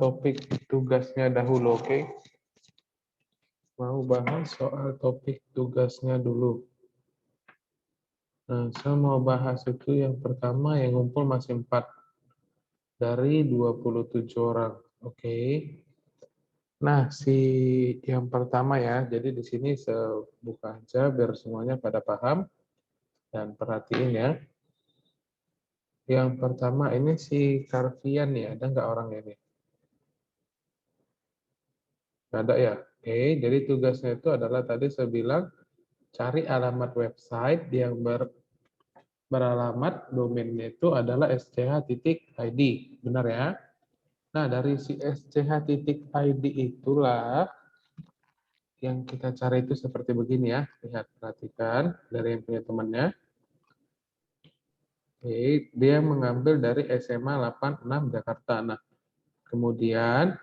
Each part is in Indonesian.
topik tugasnya dahulu, oke? Mau bahas soal topik tugasnya dulu. Nah, saya mau bahas itu yang pertama yang ngumpul masih 4 dari 27 orang, oke? Nah, yang pertama ya, jadi di sini saya buka aja biar semuanya pada paham dan perhatiin ya. Yang pertama ini si Karvian nih, ada nggak orang ini? Nggak ada ya? Oke, jadi tugasnya itu adalah tadi saya bilang cari alamat website yang beralamat domainnya itu adalah sch.id, benar ya? Nah, dari si sch.id itulah yang kita cari itu seperti begini ya. Lihat, perhatikan dari yang punya temannya. Oke, dia mengambil dari SMA 86 Jakarta. Nah, kemudian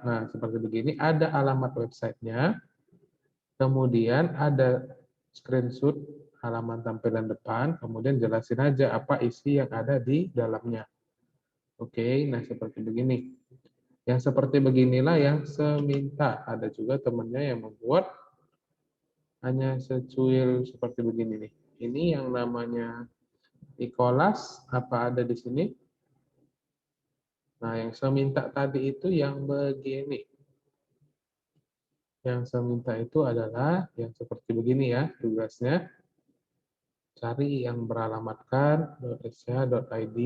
nah seperti begini, ada alamat websitenya, kemudian ada screenshot halaman tampilan depan, kemudian jelasin aja apa isi yang ada di dalamnya. Oke, nah seperti begini. Yang seperti beginilah yang seminta. Ada juga temannya yang membuat hanya secuil seperti begini nih. Ini yang namanya Nicholas, apa ada di sini? Nah, yang seminta tadi itu yang begini. Yang saya minta itu adalah yang seperti begini ya tugasnya. Cari yang beralamatkan .sch.id,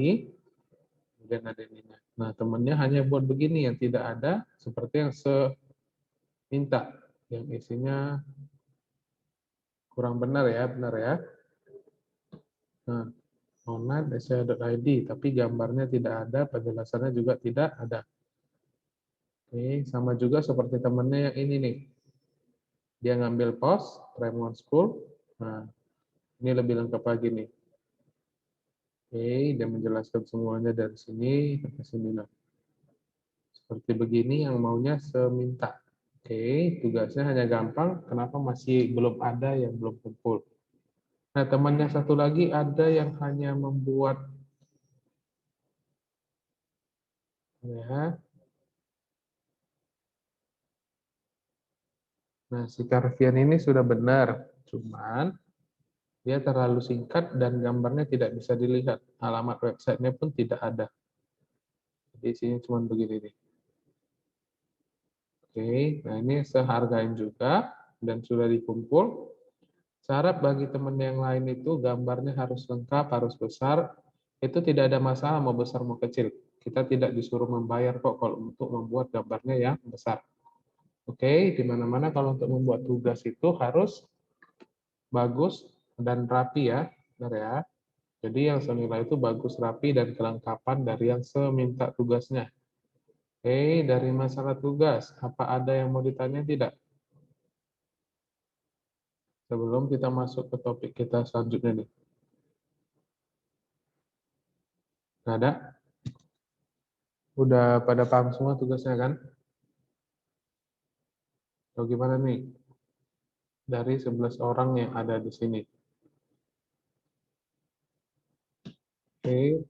kemudian ada ini. Nah, temannya hanya buat begini yang tidak ada seperti yang saya minta, yang isinya kurang benar ya, Nah, .sch.id, tapi gambarnya tidak ada, penjelasannya juga tidak ada. Oke, sama juga seperti temannya yang ini nih. Dia ngambil post, Prime One School. Nah, ini lebih lengkap lagi nih. Oke, dia menjelaskan semuanya dari sini sampai sini. Nah, seperti begini yang maunya seminta. Oke, tugasnya hanya gampang. Kenapa masih belum ada yang belum kumpul? Nah, temannya satu lagi ada yang hanya membuat ya. Nah, si Karvian ini sudah benar, cuman dia terlalu singkat dan gambarnya tidak bisa dilihat. Alamat websitenya pun tidak ada. Jadi sini cuma begini nih. Oke, nah ini sehargain juga dan sudah dikumpul. Syarat bagi teman yang lain itu gambarnya harus lengkap, harus besar. Itu tidak ada masalah mau besar mau kecil. Kita tidak disuruh membayar kok kalau untuk membuat gambarnya yang besar. Oke, di mana-mana kalau untuk membuat tugas itu harus bagus dan rapi ya, benar ya. Jadi yang senilai itu bagus, rapi, dan kelengkapan dari yang seminta tugasnya. Oke, dari masalah tugas, apa ada yang mau ditanya tidak? Sebelum kita masuk ke topik kita selanjutnya nih. Nggak ada? Udah pada paham semua tugasnya kan? Atau gimana nih? Dari 11 orang yang ada di sini. Oke,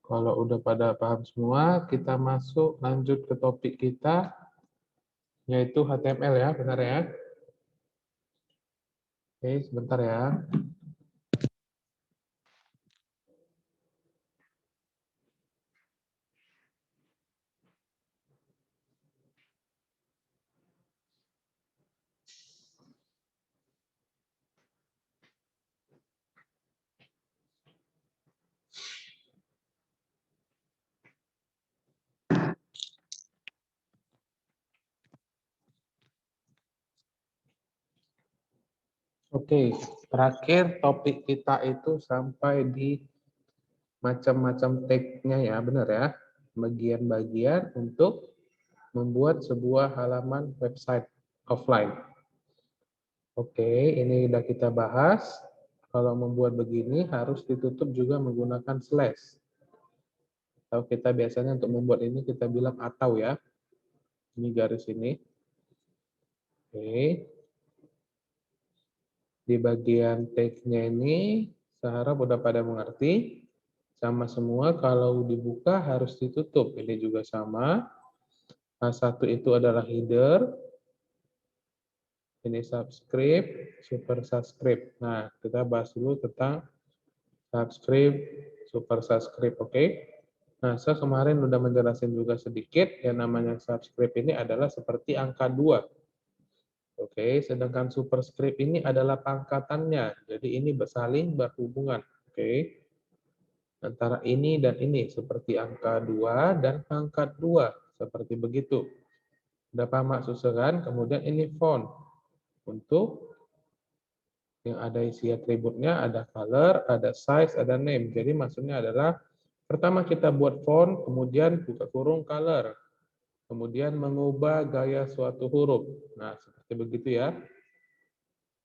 kalau udah pada paham semua, kita masuk lanjut ke topik kita, yaitu HTML ya, benar ya? Oke, sebentar ya. Oke, terakhir topik kita itu sampai di macam-macam tag-nya ya, benar ya? Bagian-bagian untuk membuat sebuah halaman website offline. Oke, ini sudah kita bahas. Kalau membuat begini harus ditutup juga menggunakan slash. Atau kita biasanya untuk membuat ini kita bilang atau ya. Ini garis ini. Oke. Di bagian tag-nya ini, saya harap udah pada mengerti. Sama semua, kalau dibuka harus ditutup. Ini juga sama. H1 itu adalah header, ini subscript, super subscript. Nah, kita bahas dulu tentang subscript, super subscript, oke? Nah, saya kemarin udah menjelaskan juga sedikit, yang namanya subscript ini adalah seperti angka 2. Oke, sedangkan superscript ini adalah pangkatannya. Jadi ini saling berhubungan, oke? Antara ini dan ini, seperti angka 2 dan pangkat 2, seperti begitu. Udah paham maksud kan? Kemudian ini font. Untuk yang ada isi atributnya, ada color, ada size, ada name. Jadi maksudnya adalah pertama kita buat font, kemudian buka kurung color, kemudian mengubah gaya suatu huruf. Nah, seperti begitu ya.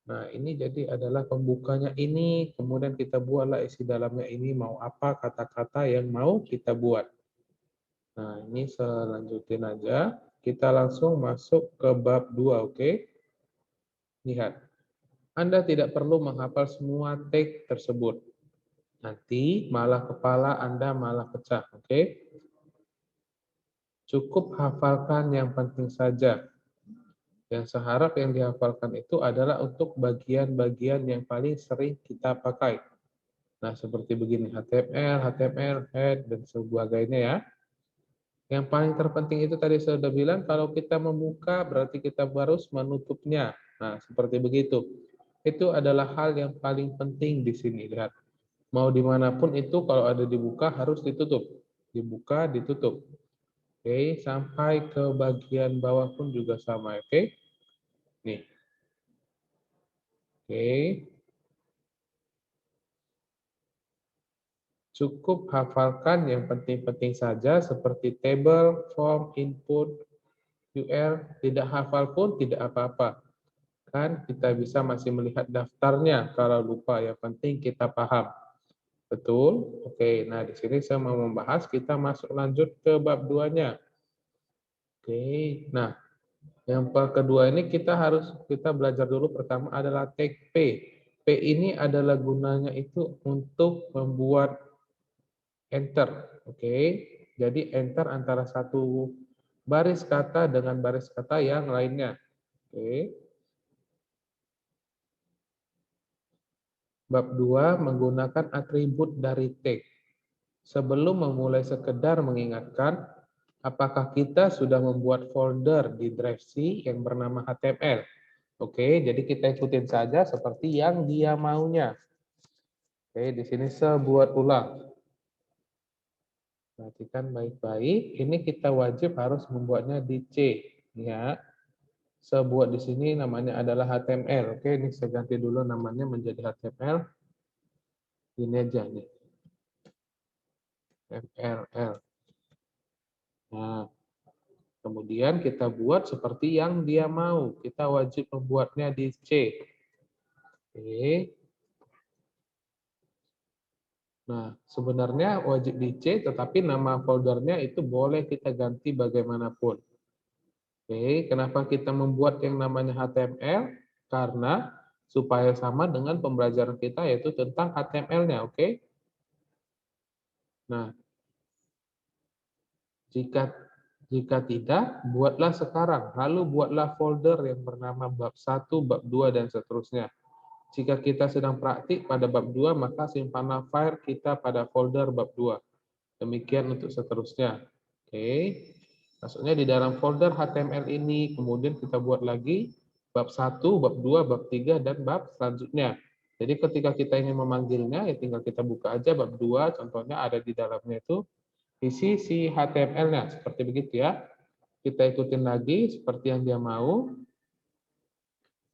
Nah, ini jadi adalah pembukanya ini, kemudian kita buatlah isi dalamnya ini, mau apa kata-kata yang mau kita buat. Nah, ini selanjutin aja. Kita langsung masuk ke bab 2, oke? Lihat. Anda tidak perlu menghafal semua teks tersebut. Nanti malah kepala Anda malah pecah, oke? Cukup hafalkan yang penting saja. Yang saya harap yang dihafalkan itu adalah untuk bagian-bagian yang paling sering kita pakai. Nah, seperti begini, HTML, head, dan sebagainya ya. Yang paling terpenting itu tadi saya sudah bilang, kalau kita membuka berarti kita harus menutupnya. Nah, seperti begitu. Itu adalah hal yang paling penting di sini. Lihat, mau dimanapun itu kalau ada dibuka harus ditutup. Dibuka, ditutup. Oke, sampai ke bagian bawah pun juga sama. Oke, nih. Oke, cukup hafalkan yang penting-penting saja seperti table, form, input, UR. Tidak hafal pun tidak apa-apa. Kan kita bisa masih melihat daftarnya kalau lupa. Yang penting kita paham. Betul? Oke, nah di sini saya mau membahas, kita masuk lanjut ke bab 2-nya. Oke, nah yang kedua ini kita belajar dulu pertama adalah tag P. P ini adalah gunanya itu untuk membuat enter. Oke, jadi enter antara satu baris kata dengan baris kata yang lainnya. Oke. Bab 2 menggunakan atribut dari tag. Sebelum memulai sekedar mengingatkan, apakah kita sudah membuat folder di drive C yang bernama HTML? Oke, jadi kita ikutin saja seperti yang dia maunya. Oke, di sini saya buat ulang. Perhatikan baik-baik. Ini kita wajib harus membuatnya di C. Ya, saya buat di sini namanya adalah HTML. Oke, ini saya ganti dulu namanya menjadi HTML. Ini aja nih. MLL. Nah, kemudian kita buat seperti yang dia mau. Kita wajib membuatnya di C. Oke. Nah, sebenarnya wajib di C, tetapi nama foldernya itu boleh kita ganti bagaimanapun. Oke, kenapa kita membuat yang namanya HTML? Karena supaya sama dengan pembelajaran kita, yaitu tentang HTML-nya. Oke. Nah, jika tidak, buatlah sekarang. Lalu buatlah folder yang bernama bab 1, bab 2, dan seterusnya. Jika kita sedang praktik pada bab 2, maka simpanlah file kita pada folder bab 2. Demikian untuk seterusnya. Oke. Maksudnya di dalam folder HTML ini, kemudian kita buat lagi bab 1, bab 2, bab 3, dan bab selanjutnya. Jadi ketika kita ingin memanggilnya, ya tinggal kita buka aja bab 2, contohnya ada di dalamnya itu isi si HTML-nya, seperti begitu ya. Kita ikutin lagi seperti yang dia mau.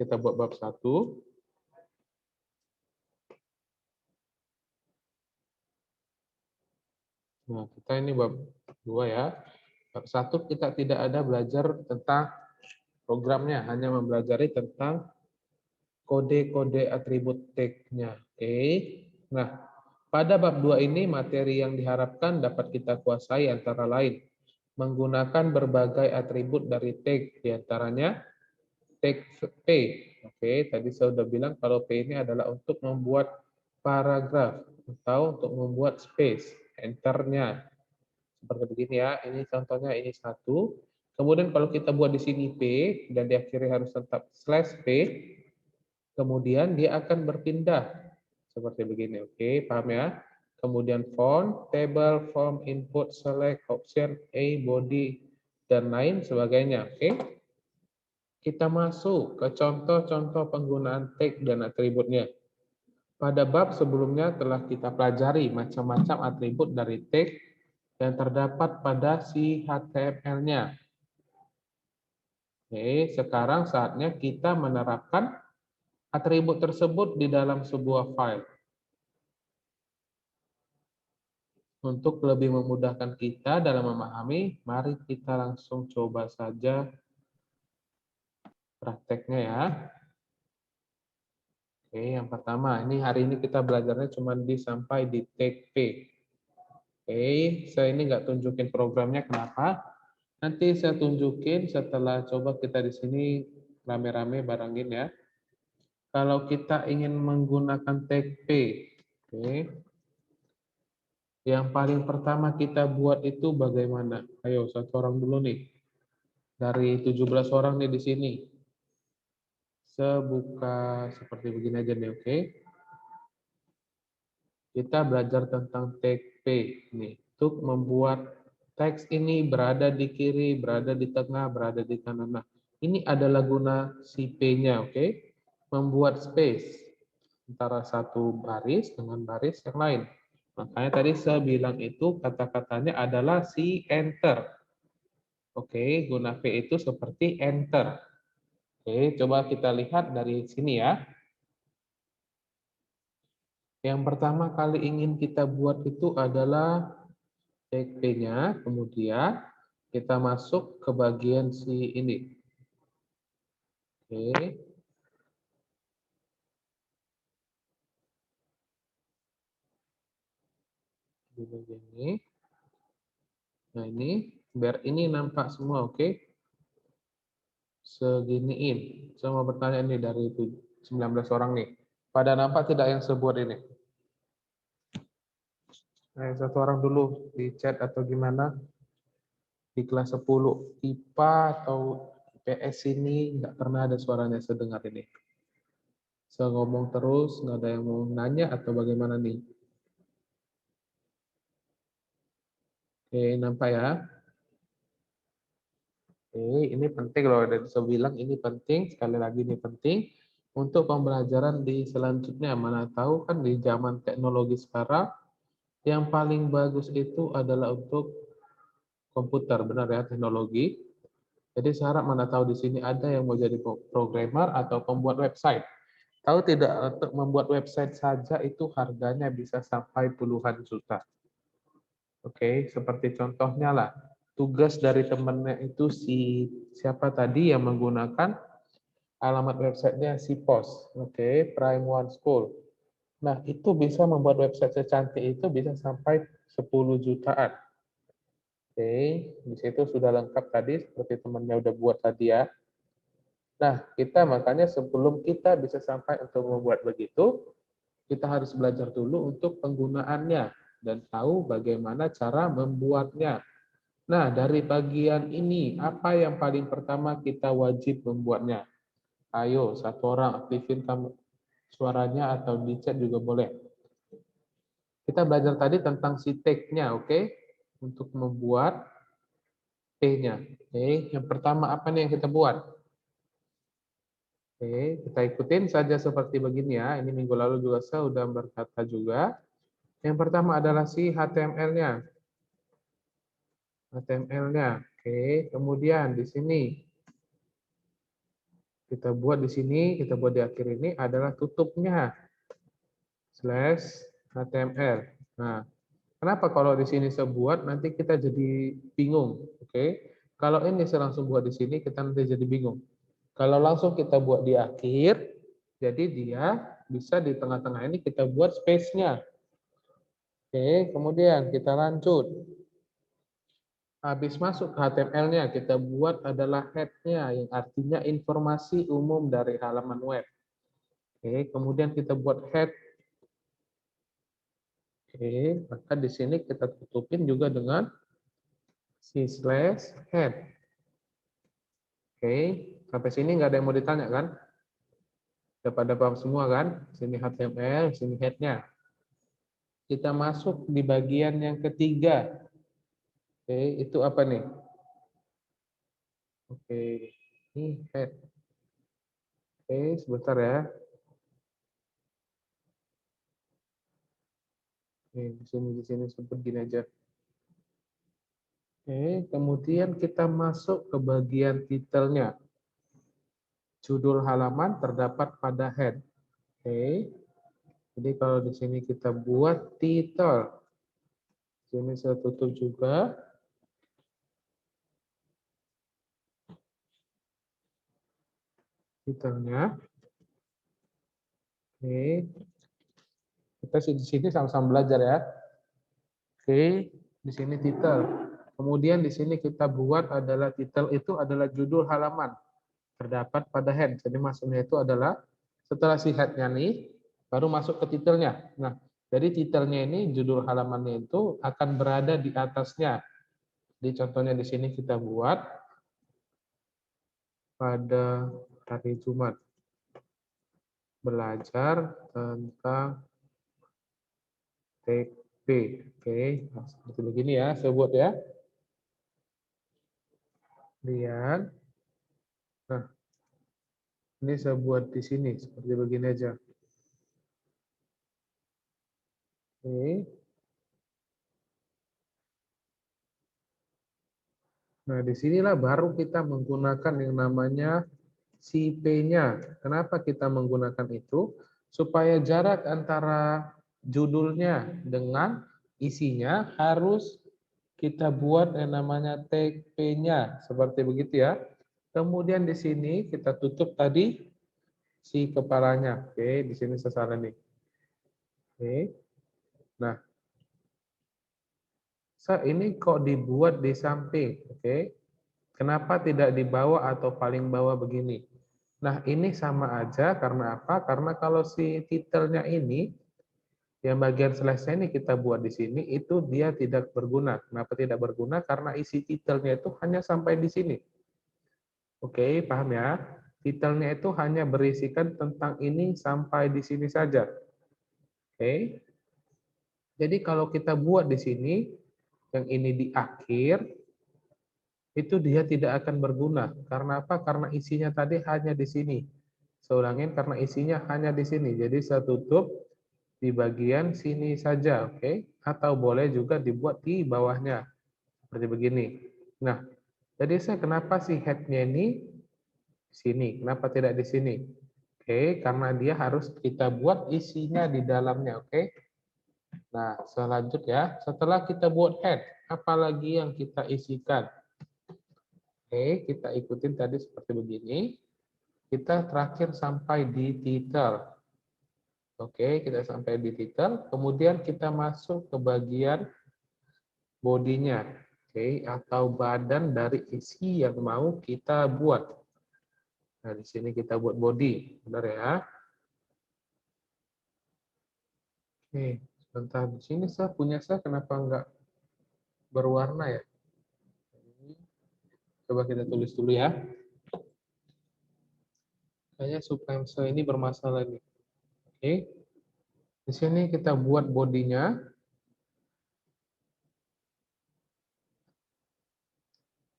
Kita buat bab 1. Nah, kita ini bab 2 ya. Bab 1 kita tidak ada belajar tentang programnya, hanya mempelajari tentang kode-kode atribut tag-nya. Oke. Nah, pada bab 2 ini materi yang diharapkan dapat kita kuasai antara lain menggunakan berbagai atribut dari tag, diantaranya tag P. Oke, tadi saya sudah bilang kalau P ini adalah untuk membuat paragraf. atau untuk membuat space, enternya. Seperti begini ya, ini contohnya ini satu. Kemudian kalau kita buat di sini P dan diakhiri harus tetap slash P, kemudian dia akan berpindah seperti begini. Oke, paham ya? Kemudian font, table, form, input, select, option, A, body, dan lain sebagainya. Oke, kita masuk ke contoh-contoh penggunaan tag dan atributnya. Pada bab sebelumnya telah kita pelajari macam-macam atribut dari tag yang terdapat pada si HTML-nya. Oke, sekarang saatnya kita menerapkan atribut tersebut di dalam sebuah file. Untuk lebih memudahkan kita dalam memahami, mari kita langsung coba saja prakteknya ya. Oke, yang pertama, ini hari ini kita belajarnya cuma sampai di tag P. Oke, saya ini nggak tunjukin programnya, kenapa? Nanti saya tunjukin setelah coba kita di sini rame-rame barengin ya. Kalau kita ingin menggunakan tag P, oke, yang paling pertama kita buat itu bagaimana? Ayo, satu orang dulu nih. Dari 17 orang nih di sini. Sebuka seperti begini aja nih, oke. Kita belajar tentang tag P nih. Untuk membuat teks ini berada di kiri, berada di tengah, berada di kanan. Nah, ini adalah guna si P-nya, oke. Membuat space antara satu baris dengan baris yang lain. Makanya tadi saya bilang itu kata-katanya adalah si enter. Oke, guna P itu seperti enter. Oke, coba kita lihat dari sini ya. Yang pertama kali ingin kita buat itu adalah tag P-nya, kemudian kita masuk ke bagian si ini. Oke. Di bagian ini. Nah ini, biar ini nampak semua, oke. Seginiin. Saya mau bertanya nih dari 19 orang nih. Pada nampak tidak yang sebuah ini? Nah, satu orang dulu di chat atau gimana? Di kelas 10 IPA atau IPS ini nggak pernah ada suaranya sedengar ini. Saya ngomong terus, nggak ada yang mau nanya atau bagaimana nih? Oke, nampak ya? Oke, ini penting loh, dan saya bilang ini penting, sekali lagi ini penting untuk pembelajaran di selanjutnya. Mana tahu kan di zaman teknologi sekarang, yang paling bagus itu adalah untuk komputer, benar ya, teknologi. Jadi saya harap mana tahu di sini ada yang mau jadi programmer atau pembuat website. Tahu tidak, untuk membuat website saja itu harganya bisa sampai puluhan juta. Oke, seperti contohnya lah, tugas dari temannya itu siapa tadi yang menggunakan alamat websitenya si POS, oke, Prime One School. Nah, itu bisa membuat website secantik itu bisa sampai 10 jutaan. Oke, di situ sudah lengkap tadi seperti temannya udah buat tadi ya. Nah, kita makanya sebelum kita bisa sampai untuk membuat begitu, kita harus belajar dulu untuk penggunaannya dan tahu bagaimana cara membuatnya. Nah, dari bagian ini, apa yang paling pertama kita wajib membuatnya? Ayo, satu orang aktifin suaranya atau di chat juga boleh. Kita belajar tadi tentang si tag-nya, oke? Untuk membuat P-nya. Oke, yang pertama apa nih yang kita buat? Oke, kita ikutin saja seperti begini ya. Ini minggu lalu juga saya sudah berkata juga. Yang pertama adalah si HTML-nya. HTML-nya. Oke, kemudian di sini kita buat di sini, kita buat di akhir ini adalah tutupnya. Slash HTML. Nah, kenapa kalau di sini saya buat nanti kita jadi bingung, oke? Kalau ini saya langsung buat di sini kita nanti jadi bingung. Kalau langsung kita buat di akhir, jadi dia bisa di tengah-tengah ini kita buat space-nya. Oke, kemudian kita lanjut. Habis masuk ke HTML-nya, kita buat adalah head-nya, yang artinya informasi umum dari halaman web. Oke, kemudian kita buat head Oke, maka di sini kita tutupin juga dengan si slash head. Oke, sampai sini nggak ada yang mau ditanya kan? Udah pada paham semua kan? Sini HTML, sini head-nya. Kita masuk di bagian yang ketiga. Oke, itu apa nih? Oke, ini head. Oke, sebentar ya. Oke, di sini sebut gini aja. Oke, kemudian kita masuk ke bagian titelnya. Judul halaman terdapat pada head. Oke, jadi kalau di sini kita buat titel. Sini saya tutup juga. Titelnya. Oke, kita di sini sama-sama belajar ya. Oke, di sini titel. Kemudian di sini kita buat adalah titel itu adalah judul halaman terdapat pada head. Jadi maksudnya itu adalah setelah si head-nya nih baru masuk ke titelnya. Nah, jadi titelnya ini judul halamannya itu akan berada di atasnya. Jadi contohnya di sini kita buat pada hari Jumat belajar tentang TP. Oke, nah, seperti begini ya, saya buat ya. Lihat. Nah, ini saya buat di sini seperti begini aja. Oke. Nah, disinilah baru kita menggunakan yang namanya si P-nya. Kenapa kita menggunakan itu? Supaya jarak antara judulnya dengan isinya harus kita buat yang namanya tag P-nya. Seperti begitu ya. Kemudian di sini kita tutup tadi si kepalanya. Oke, di sini saya salah nih. Oke. Nah, ini kok dibuat di samping. Oke. Kenapa tidak di bawah atau paling bawah begini? Nah, ini sama aja karena apa? Karena kalau si titelnya ini, yang bagian slash ini kita buat di sini, itu dia tidak berguna. Kenapa tidak berguna? Karena isi titelnya itu hanya sampai di sini. Oke, paham ya? Titelnya itu hanya berisikan tentang ini sampai di sini saja. Oke. Jadi kalau kita buat di sini, yang ini di akhir, itu dia tidak akan berguna. Karena apa? Karena isinya tadi hanya di sini. Saya ulangin, karena isinya hanya di sini. Jadi saya tutup di bagian sini saja, oke? Atau boleh juga dibuat di bawahnya, seperti begini. Nah, jadi saya kenapa sih head-nya ini sini? Kenapa tidak di sini? Oke, karena dia harus kita buat isinya di dalamnya, oke? Nah, selanjut ya. Setelah kita buat head, apalagi yang kita isikan? Oke, kita ikutin tadi seperti begini. Kita terakhir sampai di titel. Oke, kita sampai di titel. Kemudian kita masuk ke bagian bodinya. Oke, atau badan dari isi yang mau kita buat. Nah, di sini kita buat body. Benar ya? Oke, sebentar. Di sini saya kenapa nggak berwarna ya? Coba kita tulis dulu ya. Kayaknya suplemen ini bermasalah nih. Oke. Di sini kita buat bodinya.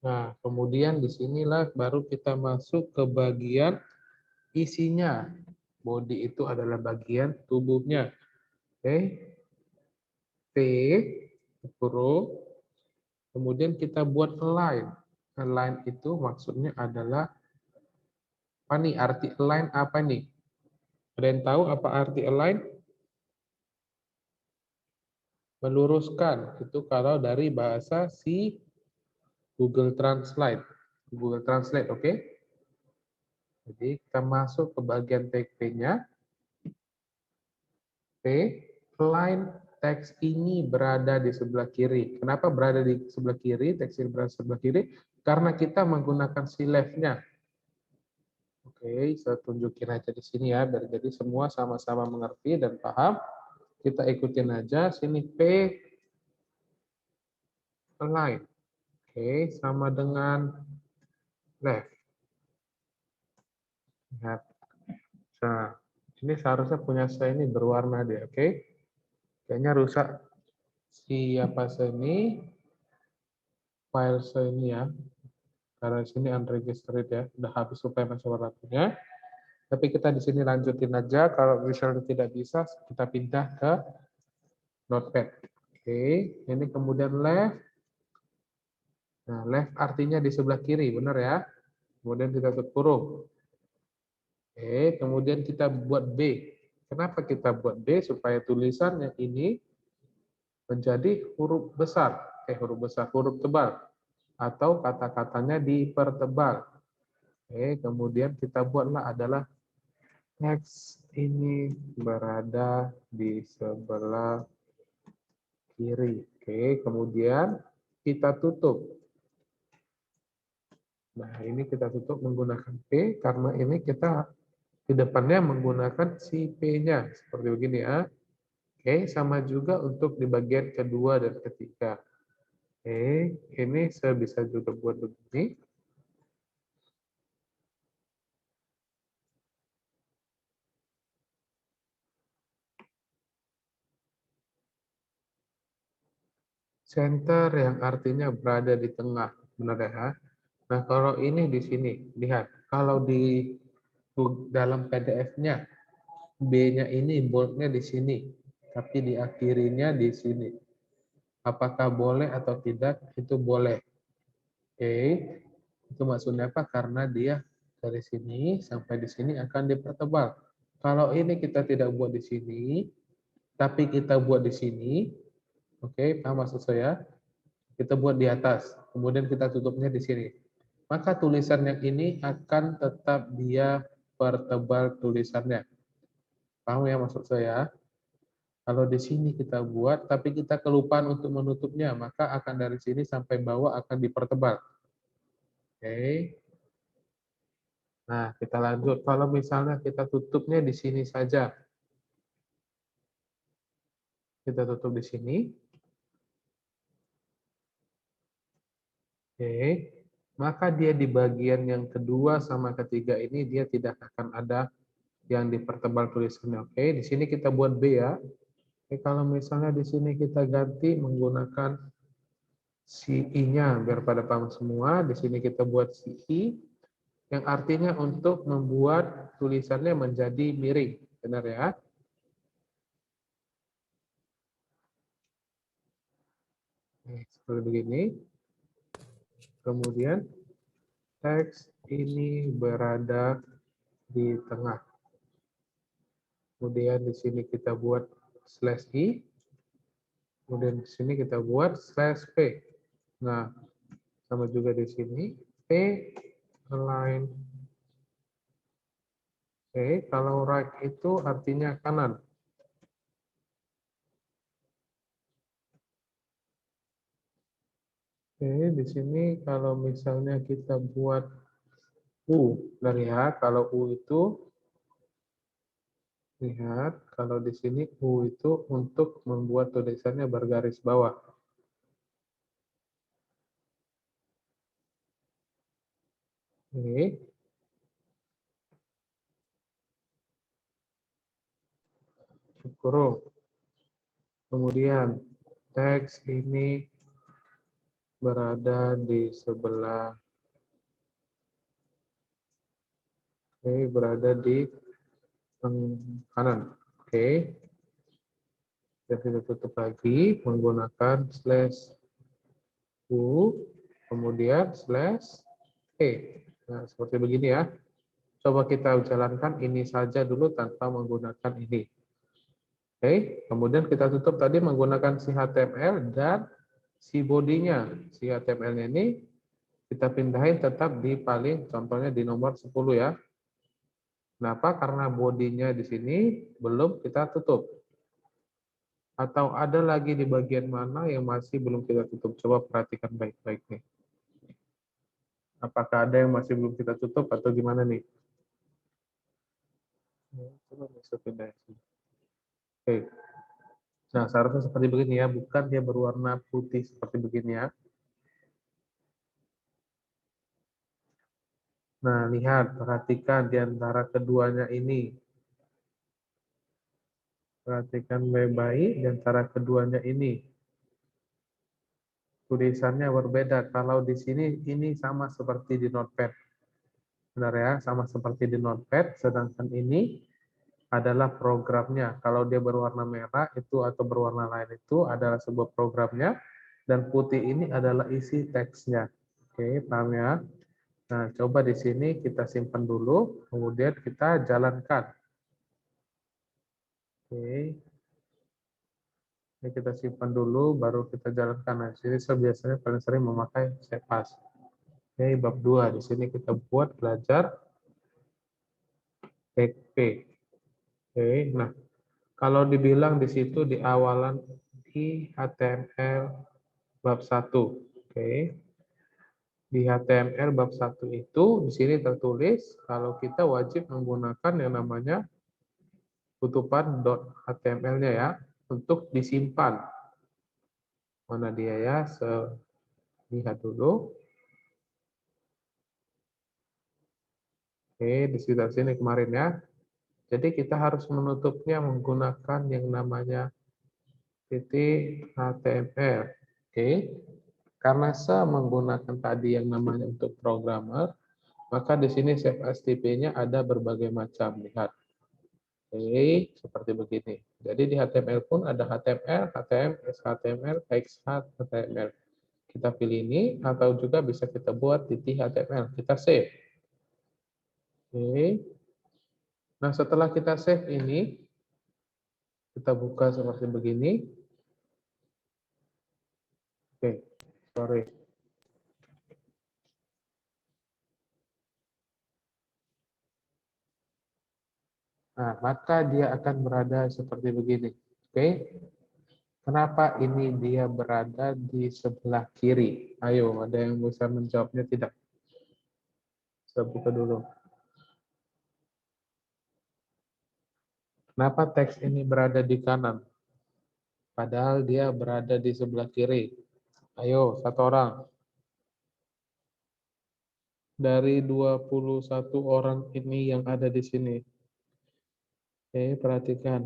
Nah, kemudian di sinilah baru kita masuk ke bagian isinya. Body itu adalah bagian tubuhnya. Oke. P, huruf. Kemudian kita buat align. Align itu maksudnya adalah apa nih? Arti align apa nih? Ada yang tahu apa arti align? Meluruskan. Itu kalau dari bahasa si Google Translate. Google Translate, oke? Jadi kita masuk ke bagian tag P-nya. P, line teks ini berada di sebelah kiri. Kenapa berada di sebelah kiri? Teks ini berada di sebelah kiri karena kita menggunakan si left-nya. Oke, saya tunjukin aja di sini ya, biar jadi semua sama-sama mengerti dan paham. Kita ikutin aja, sini P align. Oke, sama dengan left. Lihat. Nah, ini seharusnya punya saya ini berwarna deh, oke? Kayaknya rusak siapa sini, file saya ini ya. Karena sini unregistered ya, udah habis supaya masuk waktunya. Tapi kita di sini lanjutin aja. Kalau misalnya tidak bisa, kita pindah ke Notepad. Oke, ini kemudian left. Nah, left artinya di sebelah kiri, benar ya? Kemudian kita tutup huruf. Oke, kemudian kita buat B. Kenapa kita buat B? Supaya tulisannya ini menjadi huruf besar. Huruf tebal. Atau kata-katanya dipertebal. Oke, kemudian kita buatlah adalah teks ini berada di sebelah kiri. Oke, kemudian kita tutup. Nah, ini kita tutup menggunakan P karena ini kita di depannya menggunakan si P-nya. Seperti begini ya. Oke, sama juga untuk di bagian kedua dan ketiga. Oke, ini saya bisa juga buat begini. Center yang artinya berada di tengah. Benar ya? Nah, kalau ini di sini, lihat. Kalau di dalam PDF-nya, B-nya ini bold-nya di sini, tapi diakhirinya di sini. Apakah boleh atau tidak? Itu boleh. Oke. Itu maksudnya apa? Karena dia dari sini sampai di sini akan dipertebal. Kalau ini kita tidak buat di sini, tapi kita buat di sini, oke, paham maksud saya? Kita buat di atas, kemudian kita tutupnya di sini. Maka tulisan yang ini akan tetap dia pertebal tulisannya. Paham ya maksud saya? Kalau di sini kita buat, tapi kita kelupaan untuk menutupnya, maka akan dari sini sampai bawah akan dipertebal. Oke. Nah, kita lanjut. Kalau misalnya kita tutupnya di sini saja. Kita tutup di sini. Oke. Maka dia di bagian yang kedua sama ketiga ini dia tidak akan ada yang dipertebal tulisannya. Oke, di sini kita buat B ya. Oke, kalau misalnya di sini kita ganti menggunakan si I-nya biar pada paham semua. Di sini kita buat si I yang artinya untuk membuat tulisannya menjadi miring. Benar ya? Seperti begini. Kemudian teks ini berada di tengah. Kemudian di sini kita buat slash I. Kemudian di sini kita buat slash P. Nah, sama juga di sini. P align. Oke, kalau right itu artinya kanan. Oke, di sini kalau misalnya kita buat U, dan lihat kalau U itu, lihat kalau di sini U itu untuk membuat tulisannya bergaris bawah. Oke. Kurung. Kemudian teks ini berada di sebelah, berada di kanan. Oke. Dan kita tutup lagi menggunakan slash U, kemudian slash E. Nah, seperti begini ya. Coba kita jalankan ini saja dulu tanpa menggunakan ini. Oke, kemudian kita tutup tadi menggunakan si HTML dan si bodinya. Si HTML-nya ini kita pindahin tetap di paling, contohnya di nomor 10 ya. Kenapa? Karena bodinya di sini belum kita tutup. Atau ada lagi di bagian mana yang masih belum kita tutup? Coba perhatikan baik-baik nih. Apakah ada yang masih belum kita tutup atau gimana nih? Coba bisa pindah. Oke. Nah, seharusnya seperti begini ya, bukan dia berwarna putih seperti begini ya. Nah, lihat, perhatikan di antara keduanya ini. Perhatikan baik-baik di antara keduanya ini. Tulisannya berbeda. Kalau di sini, ini sama seperti di Notepad. Benar ya, sama seperti di Notepad, sedangkan ini adalah programnya. Kalau dia berwarna merah itu atau berwarna lain itu adalah sebuah programnya, dan putih ini adalah isi teksnya. Oke, paham ya? Nah, coba di sini kita simpan dulu, kemudian kita jalankan. Oke, ini kita simpan dulu, baru kita jalankan. Nah, di sini saya biasanya paling sering memakai Save As. Oke, bab 2. Di sini kita buat belajar TP. Oke, nah kalau dibilang di situ di awalan di HTML bab 1. Oke. Di HTML bab 1 itu di sini tertulis kalau kita wajib menggunakan yang namanya tutupan .html-nya ya untuk disimpan. Mana dia ya? Lihat dulu. Oke, di sekitar sini kemarin ya. Jadi kita harus menutupnya menggunakan yang namanya titik HTML. Oke. Karena saya menggunakan tadi yang namanya untuk programmer, maka di sini save as TP-nya ada berbagai macam. Lihat. Oke, seperti begini. Jadi di HTML pun ada HTML, HTML, SHTML, XHTML. Kita pilih ini, atau juga bisa kita buat titik HTML. Kita save. Oke. Nah, setelah kita save ini, kita buka seperti begini. Oke, sorry. Nah, maka dia akan berada seperti begini. Oke. Kenapa ini dia berada di sebelah kiri? Ayo, ada yang bisa menjawabnya tidak? Saya buka dulu. Kenapa teks ini berada di kanan? Padahal dia berada di sebelah kiri. Ayo, satu orang. Dari 21 orang ini yang ada di sini. Oke, perhatikan.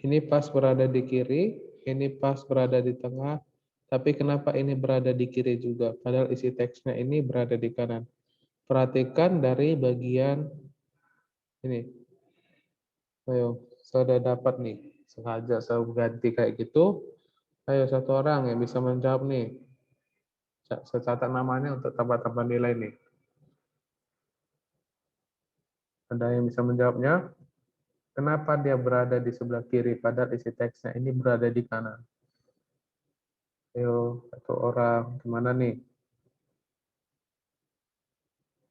Ini pas berada di kiri, ini pas berada di tengah, tapi kenapa ini berada di kiri juga? Padahal isi teksnya ini berada di kanan. Perhatikan dari bagian ini. Ayo, saya sudah dapat nih. Sengaja saya ganti kayak gitu. Ayo, satu orang yang bisa menjawab nih. Saya catat namanya untuk tambah-tambah nilai nih. Ada yang bisa menjawabnya? Kenapa dia berada di sebelah kiri padahal isi teksnya ini berada di kanan? Ayo, satu orang. Gimana nih?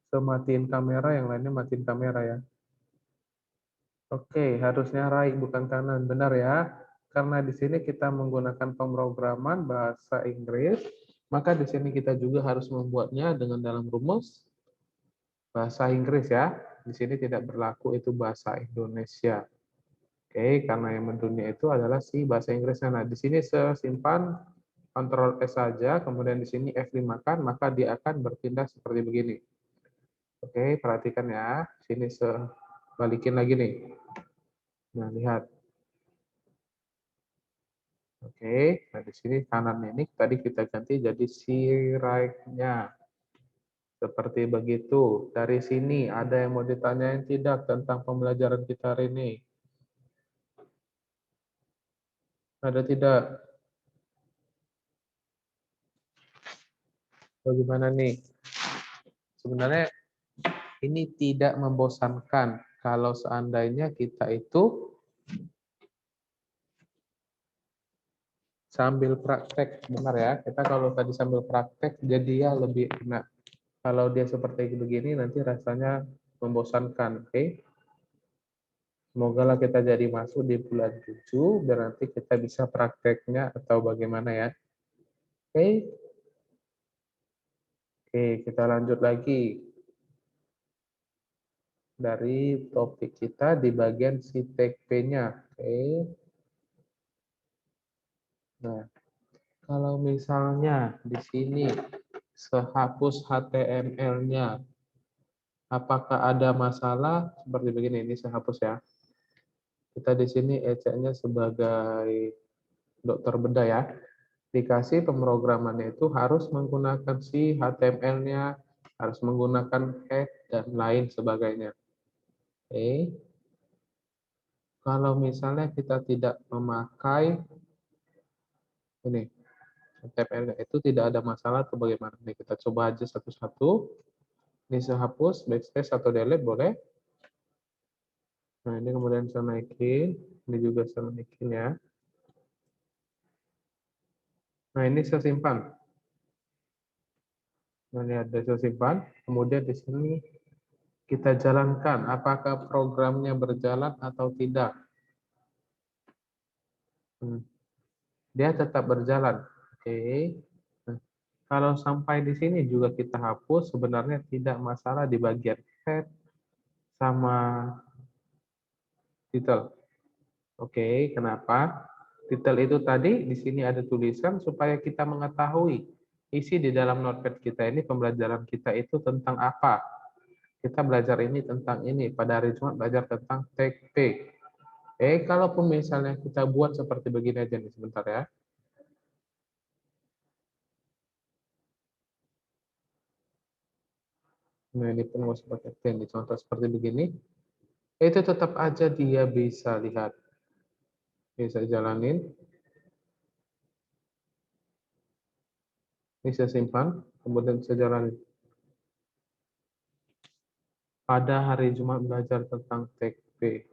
So, matiin kamera, yang lainnya matiin kamera ya. Oke, harusnya right bukan kanan. Benar ya? Karena di sini kita menggunakan pemrograman bahasa Inggris, maka di sini kita juga harus membuatnya dengan dalam rumus bahasa Inggris ya. Di sini tidak berlaku itu bahasa Indonesia. Oke, karena yang mendunia itu adalah si bahasa Inggrisnya. Nah, di sini saya simpan Ctrl S saja, kemudian di sini F5 kan, maka dia akan berpindah seperti begini. Oke, perhatikan ya. Sini saya balikin lagi nih. Nah, lihat. Oke, nah di sini kanan ini tadi kita ganti jadi si right-nya. Seperti begitu. Dari sini ada yang mau ditanyain tidak tentang pembelajaran kita hari ini? Ada tidak? Bagaimana nih? Sebenarnya ini tidak membosankan kalau seandainya kita itu sambil praktek. Benar ya, kita kalau tadi sambil praktek jadi ya lebih enak. Kalau dia seperti begini nanti rasanya membosankan. Oke? Semoga lah kita jadi masuk di bulan 7, biar nanti kita bisa prakteknya atau bagaimana ya. Oke, oke kita lanjut lagi. Dari topik kita di bagian si TP-nya. Oke. Nah, kalau misalnya di sini sehapus HTML-nya, apakah ada masalah? Seperti begini, ini saya hapus ya. Kita di sini eceknya sebagai dokter bedah ya. Dikasih pemrogramannya itu harus menggunakan si HTML-nya, harus menggunakan head dan lain sebagainya. Oke. Kalau misalnya kita tidak memakai ini HTML-nya itu tidak ada masalah atau bagaimana? Nih kita coba aja satu-satu. Ini saya hapus, backspace atau delete boleh. Nah, ini kemudian saya naikin. Ini juga saya naikin ya. Nah, ini saya simpan. Nah, ini ada saya simpan. Kemudian di sini kita jalankan. Apakah programnya berjalan atau tidak? Dia tetap berjalan. Oke. Nah, kalau sampai di sini juga kita hapus, sebenarnya tidak masalah di bagian head sama title. Oke, kenapa? Titel itu tadi di sini ada tulisan supaya kita mengetahui isi di dalam notepad kita ini, pembelajaran kita itu tentang apa. Kita belajar ini tentang ini, pada hari Jumat belajar tentang tag P. Kalaupun misalnya kita buat seperti begini aja nih, sebentar ya. Nah, ini pun mau seperti ini, contoh seperti begini. Itu tetap aja dia bisa lihat, bisa jalanin, bisa simpan, kemudian bisa jalanin. Pada hari Jumat belajar tentang TKP.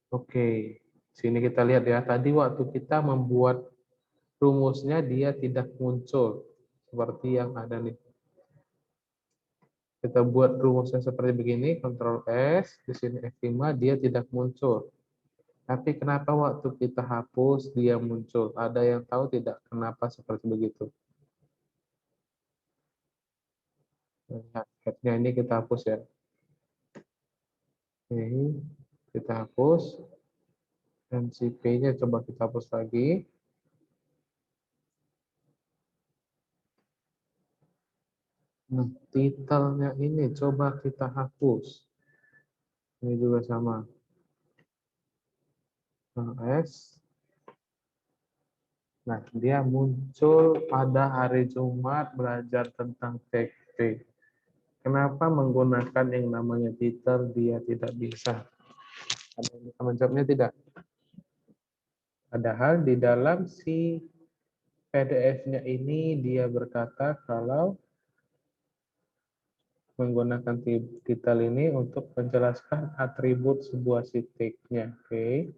Oke, sini kita lihat ya. Tadi waktu kita membuat rumusnya dia tidak muncul seperti yang ada nih. Kita buat rumusnya seperti begini, Ctrl S, di sini F5 dia tidak muncul. Tapi kenapa waktu kita hapus dia muncul? Ada yang tahu tidak kenapa seperti begitu? Nah, headnya ini kita hapus ya. Oke, kita hapus. Dan si P-nya coba kita hapus lagi. Nah, titelnya ini coba kita hapus. Ini juga sama. Nah, S. Nah, dia muncul pada hari Jumat belajar tentang TKP. Kenapa menggunakan yang namanya titel dia tidak bisa? Ada yang bisa menjawabnya tidak? Padahal di dalam si PDF-nya ini dia berkata kalau menggunakan titel ini untuk menjelaskan atribut sebuah titiknya. Oke.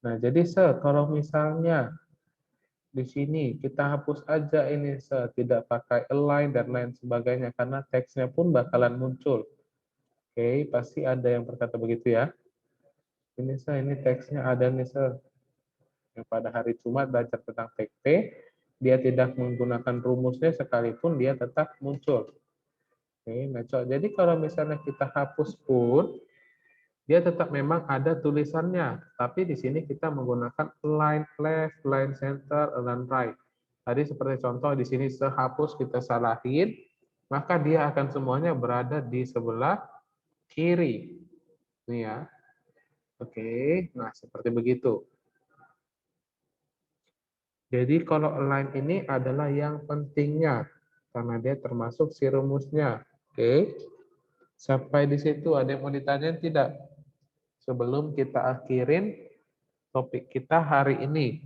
Nah, jadi kalau misalnya di sini kita hapus aja ini tidak pakai align dan lain sebagainya karena teksnya pun bakalan muncul. Oke, pasti ada yang berkata begitu ya. Ini teksnya ada nih yang pada hari Jumat belajar tentang TKP, dia tidak menggunakan rumusnya sekalipun dia tetap muncul. Oke, nah, jadi kalau misalnya kita hapus pun dia tetap memang ada tulisannya, tapi di sini kita menggunakan align left, align center, align right. Tadi seperti contoh di sini sehapus kita salahin, maka dia akan semuanya berada di sebelah kiri. Ini ya. Oke, nah seperti begitu. Jadi kalau align ini adalah yang pentingnya, karena dia termasuk si rumusnya. Oke, sampai di situ ada yang mau ditanya tidak? Sebelum kita akhirin topik kita hari ini.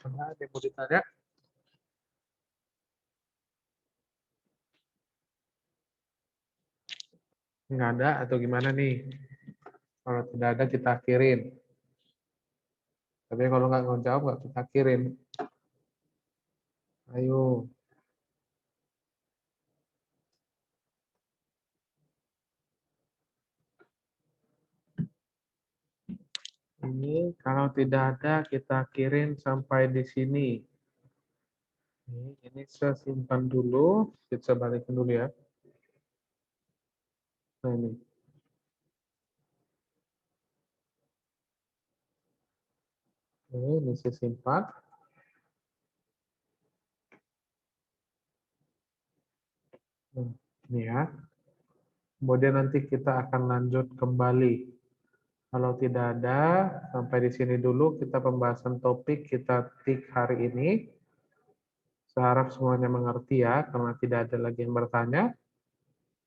Ada yang mau ditanya? Nggak ada atau gimana nih? Kalau tidak ada kita akhirin. Tapi kalau nggak mau jawab nggak kita akhirin. Ayo. Ini kalau tidak ada kita akhirin sampai di sini. Ini saya simpan dulu. Kita balikin dulu ya. Nah ini. Oke, ini sisi 4. Ini ya. Kemudian nanti kita akan lanjut kembali. Kalau tidak ada, sampai di sini dulu kita pembahasan topik kita tik hari ini. Saya harap semuanya mengerti ya, karena tidak ada lagi yang bertanya.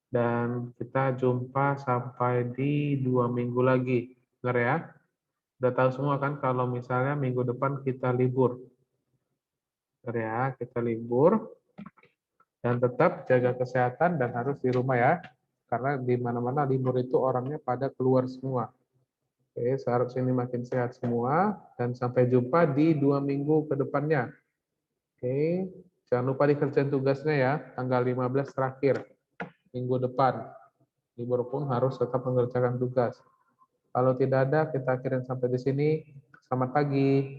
Dan kita jumpa sampai di 2 minggu lagi. Benar ya? Udah tahu semua kan kalau misalnya minggu depan kita libur. Benar ya, kita libur. Dan tetap jaga kesehatan dan harus di rumah ya. Karena di mana-mana libur itu orangnya pada keluar semua. Oke, seharusnya ini makin sehat semua. Dan sampai jumpa di 2 minggu ke depannya. Oke, jangan lupa dikerjain tugasnya ya. Tanggal 15 terakhir, minggu depan. Libur pun harus tetap mengerjakan tugas. Kalau tidak ada, kita akhirin sampai di sini. Selamat pagi.